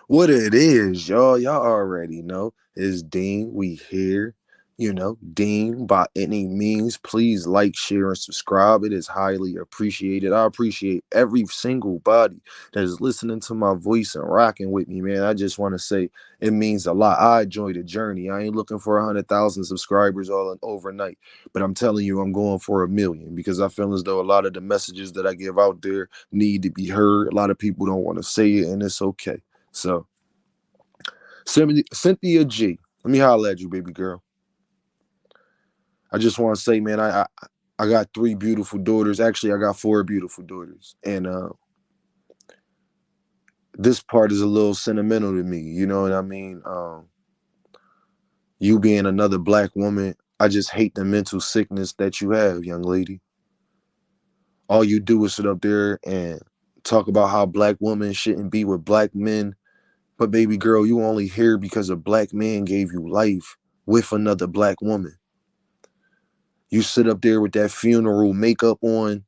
What it is, y'all. Y'all already know. It's Dean. We here. Dean, by any means, please like, share, and subscribe. It is highly appreciated. I appreciate every single body that is listening to my voice and rocking with me, man. I just want to say it means a lot. I enjoy the journey. I ain't looking for 100,000 subscribers all in overnight, but I'm telling you, I'm going for 1 million because I feel as though a lot of the messages that I give out there need to be heard. A lot of people don't want to say it, and it's okay. So, Cynthia G, let me holler at you, baby girl. I just want to say, man, I got three beautiful daughters. Actually, I got four beautiful daughters, and this part is a little sentimental to me. You know what I mean? You being another black woman, I just hate the mental sickness that you have, young lady. All you do is sit up there and talk about how black women shouldn't be with black men. But baby girl, you only here because a black man gave you life with another black woman. You sit up there with that funeral makeup on,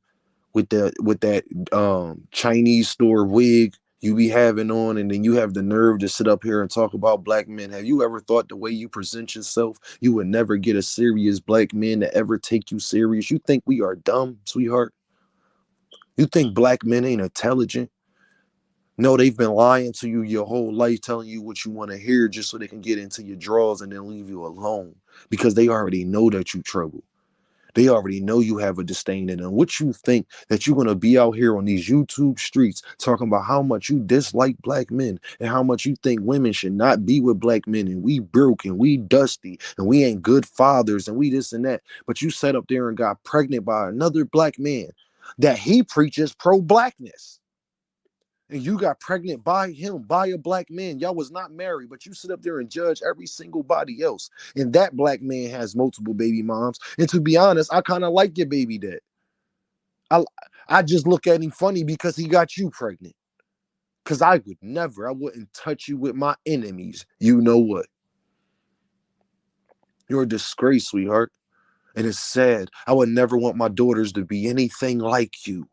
with that Chinese store wig you be having on, and then you have the nerve to sit up here and talk about black men. Have you ever thought the way you present yourself, you would never get a serious black man to ever take you serious? You think we are dumb, sweetheart? You think black men ain't intelligent? No, they've been lying to you your whole life, telling you what you want to hear just so they can get into your drawers and then leave you alone because they already know that you trouble. They already know you have a disdain in them. What you think that you're gonna be out here on these YouTube streets talking about how much you dislike black men and how much you think women should not be with black men and we broke and we dusty and we ain't good fathers and we this and that. But you sat up there and got pregnant by another black man that he preaches pro-blackness, and you got pregnant by him, by a black man. Y'all was not married, but you sit up there and judge every single body else. And that black man has multiple baby moms. And to be honest, I kind of like your baby dad. I I just look at him funny because he got you pregnant. Cause I would never, I wouldn't touch you with my enemies. You know what? You're a disgrace, sweetheart. And it's sad. I would never want my daughters to be anything like you.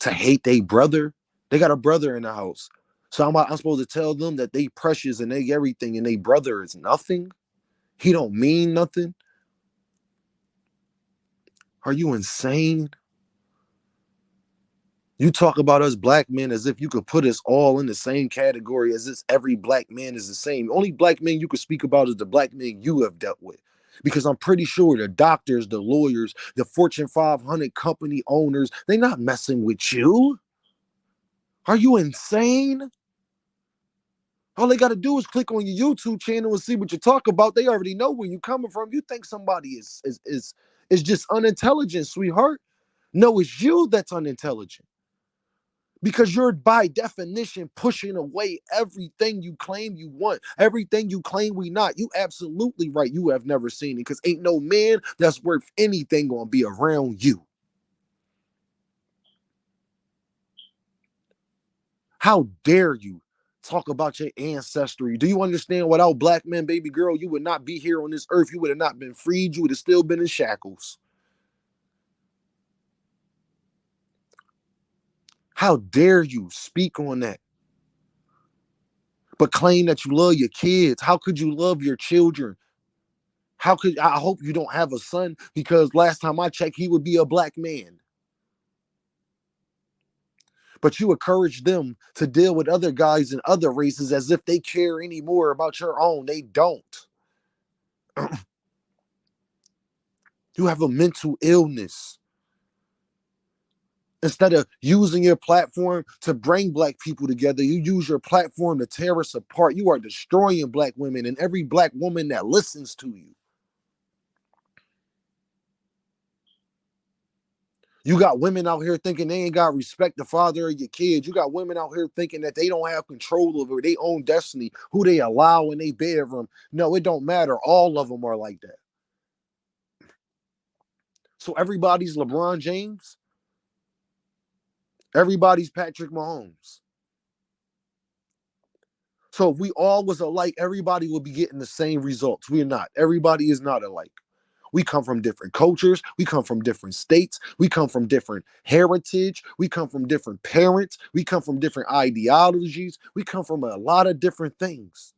To hate their brother. They got a brother in the house. So I'm supposed to tell them that they precious and they everything and they brother is nothing? He don't mean nothing? Are you insane? You talk about us black men as if you could put us all in the same category as if every black man is the same. Only black men you could speak about is the black men you have dealt with. Because I'm pretty sure the doctors, the lawyers, the Fortune 500 company owners, they're not messing with you. Are you insane? All they got to do is click on your YouTube channel and see what you talk about. They already know where you coming from. You think somebody is just unintelligent, sweetheart? No, it's you that's unintelligent because you're by definition pushing away everything you claim you want, everything you claim we not. You absolutely right. You have never seen it because ain't no man that's worth anything gonna be around you. How dare you talk about your ancestry? Do you understand without black men, baby girl, you would not be here on this earth. You would have not been freed. You would have still been in shackles. How dare you speak on that? But claim that you love your kids. How could you love your children? How could I hope you don't have a son because last time I checked, he would be a black man. But you encourage them to deal with other guys and other races as if they care any more about your own. They don't. You have a mental illness. Instead of using your platform to bring black people together, you use your platform to tear us apart. You are destroying black women and every black woman that listens to you. You got women out here thinking they ain't got respect the father of your kids. You got women out here thinking that they don't have control over their own destiny, who they allow in their bedroom. No, it don't matter. All of them are like that. So everybody's LeBron James. Everybody's Patrick Mahomes. So if we all was alike, everybody would be getting the same results. We're not. Everybody is not alike. We come from different cultures. We come from different states. We come from different heritage. We come from different parents. We come from different ideologies. We come from a lot of different things.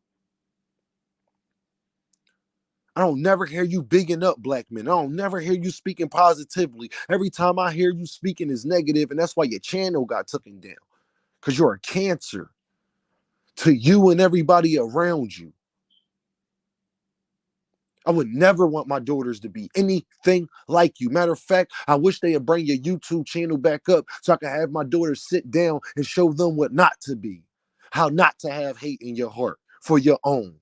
I don't never hear you bigging up black men. I don't never hear you speaking positively. Every time I hear you speaking is negative, and that's why your channel got taken down. Because you're a cancer to you and everybody around you. I would never want my daughters to be anything like you. Matter of fact, I wish they would bring your YouTube channel back up so I could have my daughters sit down and show them what not to be. How not to have hate in your heart for your own.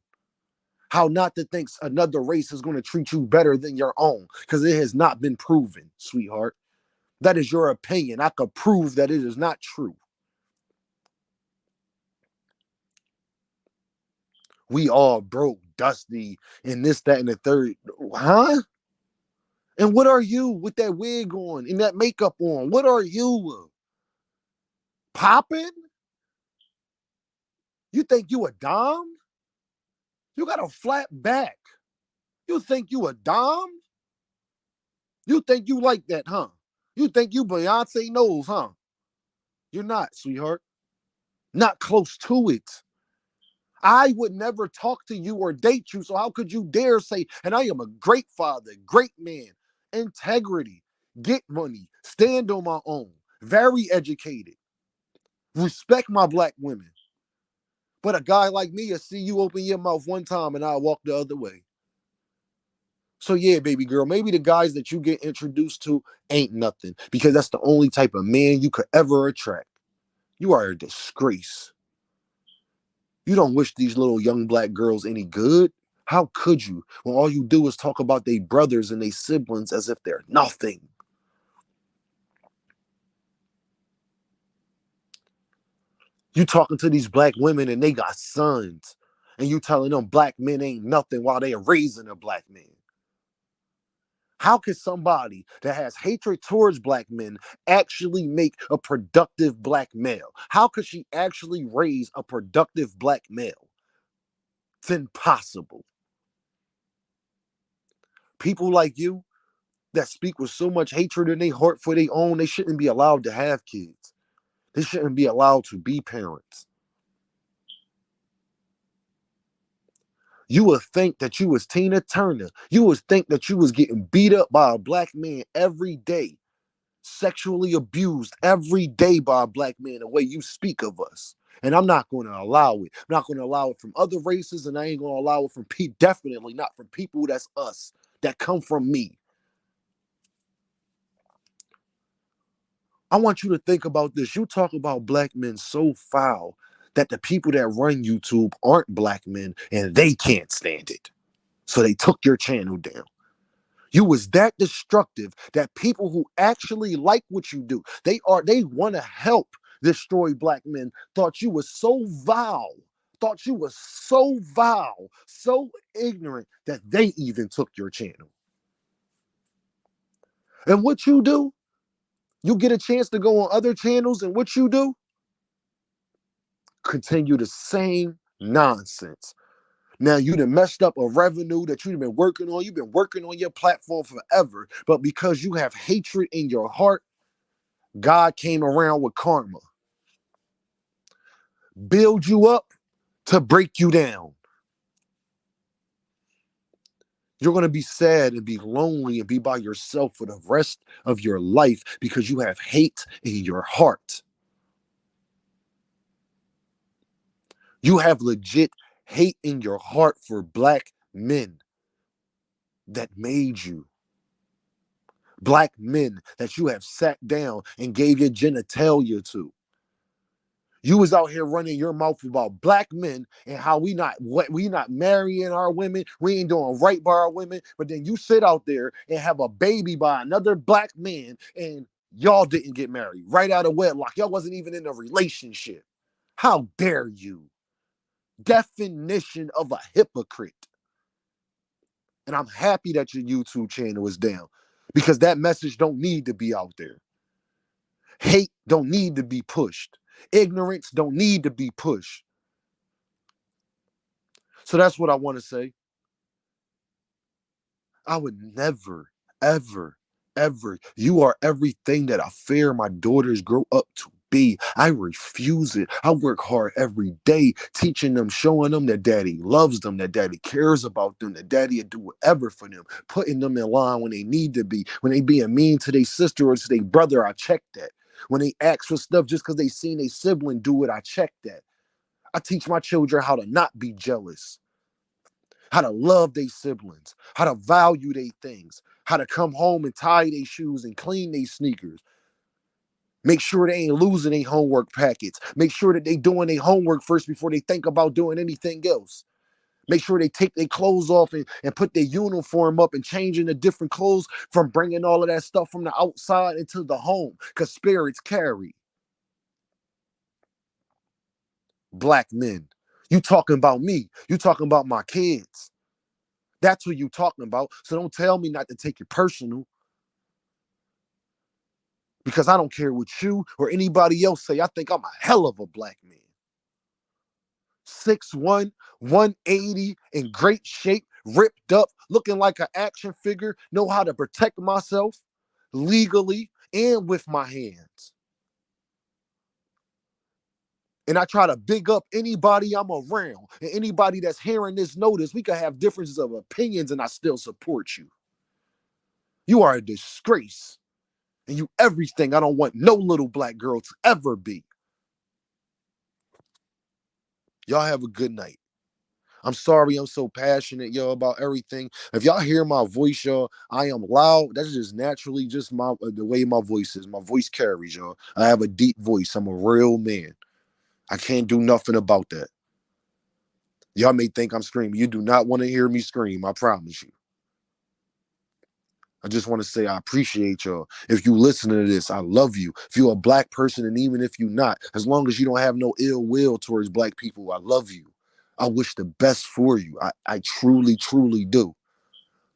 How not to think another race is going to treat you better than your own, because it has not been proven, sweetheart. That is your opinion. I could prove that it is not true. We all broke, dusty, and this, that, and the third. Huh? And what are you with that wig on and that makeup on? What are you? Popping? You think you a dom? You got a flat back. You think you a dom? You think you like that, huh? You think you Beyonce knows, huh? You're not, sweetheart. Not close to it. I would never talk to you or date you, so how could you dare say, and I am a great father, great man, integrity, get money, stand on my own, very educated, respect my black women. But a guy like me, I see you open your mouth one time and I'll walk the other way. So yeah, baby girl, maybe the guys that you get introduced to ain't nothing, because that's the only type of man you could ever attract. You are a disgrace. You don't wish these little young black girls any good. How could you, when all you do is talk about their brothers and their siblings as if they're nothing? You talking to these black women and they got sons, and you telling them black men ain't nothing while they are raising a black man. How can somebody that has hatred towards black men actually make a productive black male? How could she actually raise a productive black male? It's impossible. People like you that speak with so much hatred in their heart for their own, they shouldn't be allowed to have kids. They shouldn't be allowed to be parents. You would think that you was Tina Turner. You would think that you was getting beat up by a black man every day, sexually abused every day by a black man, the way you speak of us. And I'm not going to allow it. I'm not going to allow it from other races, and I ain't going to allow it from definitely not from people that's us, that come from me. I want you to think about this. You talk about black men so foul that the people that run YouTube aren't black men and they can't stand it. So they took your channel down. You was that destructive that people who actually like what you do, they want to help destroy black men, thought you was so vile, thought you was so vile, so ignorant that they even took your channel. And what you do, you get a chance to go on other channels, and what you do, continue the same nonsense. Now you done messed up a revenue that you've been working on. You've been working on your platform forever, but because you have hatred in your heart, God came around with karma. Build you up to break you down. You're going to be sad and be lonely and be by yourself for the rest of your life because you have hate in your heart. You have legit hate in your heart for black men that made you. Black men that you have sat down and gave your genitalia to. You was out here running your mouth about black men and how we not marrying our women, we ain't doing right by our women, but then you sit out there and have a baby by another black man and y'all didn't get married right out of wedlock. Y'all wasn't even in a relationship. How dare you? Definition of a hypocrite. And I'm happy that your YouTube channel is down, because that message don't need to be out there. Hate don't need to be pushed. Ignorance don't need to be pushed. So that's what I want to say. I would never, ever, ever. You are everything that I fear my daughters grow up to be. I refuse it. I work hard every day, teaching them, showing them that daddy loves them, that daddy cares about them, that daddy will do whatever for them, putting them in line when they need to be. When they being mean to their sister or to their brother, I check that. When they ask for stuff just because they seen a sibling do it, I check that. I teach my children how to not be jealous, how to love their siblings, how to value their things, how to come home and tie their shoes and clean their sneakers. Make sure they ain't losing their homework packets. Make sure that they doing their homework first before they think about doing anything else. Make sure they take their clothes off and put their uniform up and changing the different clothes from bringing all of that stuff from the outside into the home because spirits carry. Black men. You talking about me. You talking about my kids. That's who you talking about. So don't tell me not to take it personal because I don't care what you or anybody else say. I think I'm a hell of a black man. 6'1", 180, in great shape, ripped up, looking like an action figure, know how to protect myself legally and with my hands. And I try to big up anybody I'm around and anybody that's hearing this notice. We could have differences of opinions and I still support you. You are a disgrace. And you everything I don't want no little black girl to ever be. Y'all have a good night. I'm sorry I'm so passionate, y'all, about everything. If y'all hear my voice, y'all, I am loud. That's just naturally just my the way my voice is. My voice carries, y'all. I have a deep voice. I'm a real man. I can't do nothing about that. Y'all may think I'm screaming. You do not want to hear me scream. I promise you. I just want to say I appreciate y'all. If you listen to this, I love you. If you're a black person, and even if you're not, as long as you don't have no ill will towards black people, I love you. I wish the best for you. I truly, truly do.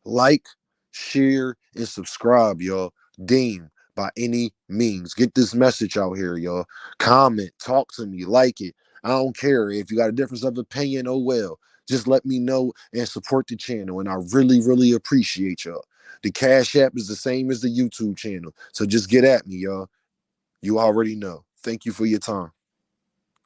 Like, share, and subscribe, y'all. Deem by any means. Get this message out here, y'all. Comment, talk to me, like it. I don't care. If you got a difference of opinion, oh well. Just let me know and support the channel. And I really, really appreciate y'all. The Cash App is the same as the YouTube channel. So just get at me, y'all. You already know. Thank you for your time.